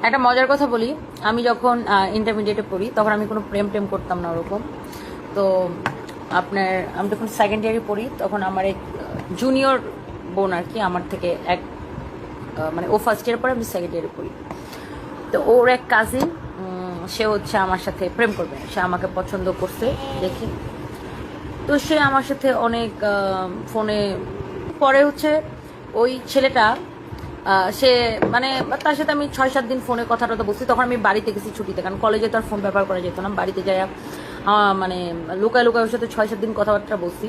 একটা মজার কথা বলি, আমি যখন ইন্টারমিডিয়েটে পড়ি তখন আমি কোনো প্রেম টেম করতাম না ওরকম। তো আপনার আমি যখন সেকেন্ড ইয়ারে পড়ি তখন আমার এক জুনিয়র বোন আর কি আমার থেকে এক মানে ও ফার্স্ট ইয়ার পরে আমি সেকেন্ড ইয়ারে পড়ি। তো ওর এক কাজিন সে হচ্ছে আমার সাথে প্রেম করবে, সে আমাকে পছন্দ করছে দেখি। তো সে আমার সাথে অনেক ফোনে পরে হচ্ছে ওই ছেলেটা সে মানে তার সাথে আমি 6-7 দিন ফোনে কথা টথা বলছি। তখন আমি বাড়িতে গেছি ছুটিতে, কারণ কলেজে তো আর ফোন ব্যবহার করা যেত না। বাড়িতে যাই মানে লুকায় লুকায় ওর সাথে 6-7 দিন কথাবার্তা বলছি।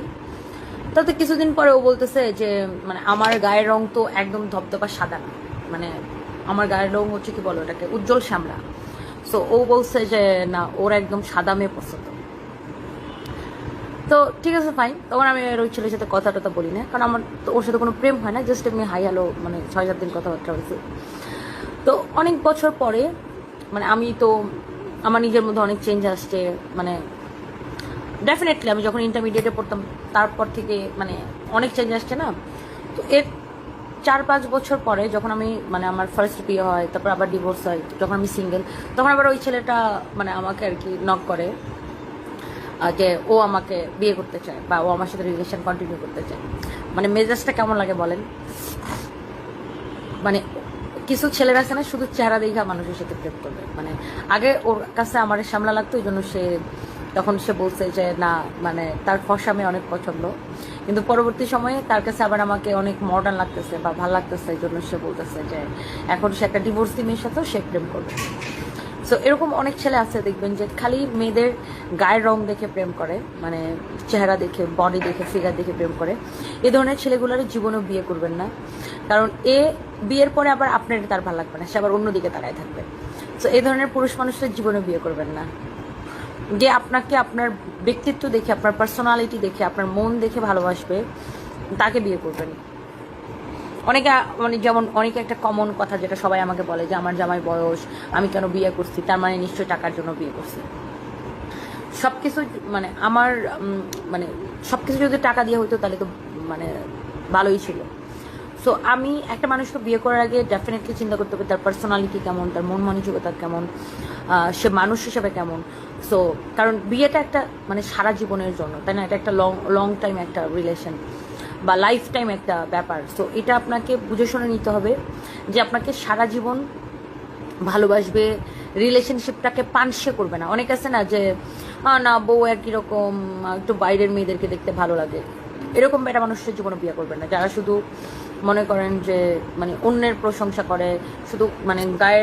তাতে কিছুদিন পরে ও বলতেছে যে মানে আমার গায়ের রং তো একদম ধবধবা সাদা না, মানে আমার গায়ের রং হচ্ছে কি বলো ওটাকে উজ্জ্বল শ্যামলা। সো ও বলছে যে না ওর একদম সাদা মেয়ে পছন্দ। তো ঠিক আছে ফাইন, তখন আমি ওই ছেলের সাথে কথা টথা বলি না, কারণ আমার তো ওর সাথে কোনো প্রেম হয় না, জাস্ট এমনি হাই হ্যালো মানে 6-7 দিন কথাবার্তা হয়েছে। তো অনেক বছর পরে মানে আমি তো আমার নিজের মধ্যে অনেক চেঞ্জ আসছে, মানে ডেফিনেটলি আমি যখন ইন্টারমিডিয়েটে পড়তাম তারপর থেকে মানে অনেক চেঞ্জ আসছে না। তো এর 4-5 বছর পরে যখন আমি মানে আমার ফার্স্ট বিয়ে হয়, তারপর আবার ডিভোর্স হয়, যখন আমি সিঙ্গেল, তখন আবার ওই ছেলেটা মানে আমাকে আর কি নক করে যে ও আমাকে বিয়ে করতে চায় বা ও আমার সাথে রিলেশন কন্টিনিউ করতে চায়। মানে মেজাজটা কেমন লাগে বলেন? মানে কিছু ছেলেরা আছে না শুধু চেহারা দেখা মানুষের সাথে প্রেম করবে। মানে আগে ওর কাছে আমার সামলা লাগতো, এই জন্য সে তখন সে বলছে যে না মানে তার ফর্সা মেয়ে অনেক পছন্দ, কিন্তু পরবর্তী সময়ে তার কাছে আবার আমাকে অনেক মডার্ন লাগতেছে বা ভালো লাগতেছে, এই জন্য সে বলতেছে যে এখন সে একটা ডিভোর্সি মেয়ের সাথেও সে প্রেম করবে। সো এরকম অনেক ছেলে আছে দেখবেন যে খালি মেয়েদের গায়ের রং দেখে প্রেম করে, মানে চেহারা দেখে, বডি দেখে, ফিগার দেখে প্রেম করে। এই ধরনের ছেলেগুলোর জীবনেও বিয়ে করবেন না, কারণ এ বিয়ের পরে আবার আপনার তার ভালো লাগবে না, সে আবার অন্যদিকে তাকায় থাকবে। সো এই ধরনের পুরুষ মানুষের জীবনে বিয়ে করবেন না। যে আপনাকে আপনার ব্যক্তিত্ব দেখে, আপনার পার্সোনালিটি দেখে, আপনার মন দেখে ভালোবাসবে, তাকে বিয়ে করবেন। অনেকে মানে যেমন অনেকে একটা কমন কথা যেটা সবাই আমাকে বলে যে আমার জামাই বয়স, আমি কেন বিয়ে করছি, তার মানে নিশ্চয়ই টাকার জন্য বিয়ে করছি। সবকিছু মানে আমার মানে সবকিছু যদি টাকা দিয়ে হইতো তাহলে তো মানে ভালোই ছিল। সো আমি একটা মানুষকে বিয়ে করার আগে ডেফিনেটলি চিন্তা করতে হবে তার পার্সোনালিটি কেমন, তার মন মানসিকতা কেমন, সে মানুষ হিসেবে কেমন। সো কারণ বিয়েটা একটা মানে সারা জীবনের জন্য, তাই না? এটা একটা লং লং টাইম একটা রিলেশন বা লাইফ টাইম একটা ব্যাপার। সো এটা আপনাকে বুঝে শুনে নিতে হবে যে আপনাকে সারা জীবন ভালোবাসবে, রিলেশনশিপটাকে পানসে করবে না। অনেক আছে না যে না বউ একই রকম, একটু বাইরের মেয়েদেরকে দেখতে ভালো লাগে, এরকম একটা মানুষের জীবনে বিয়ে করবেন না, যারা শুধু মনে করেন যে মানে অন্যের প্রশংসা করে, শুধু মানে গায়ের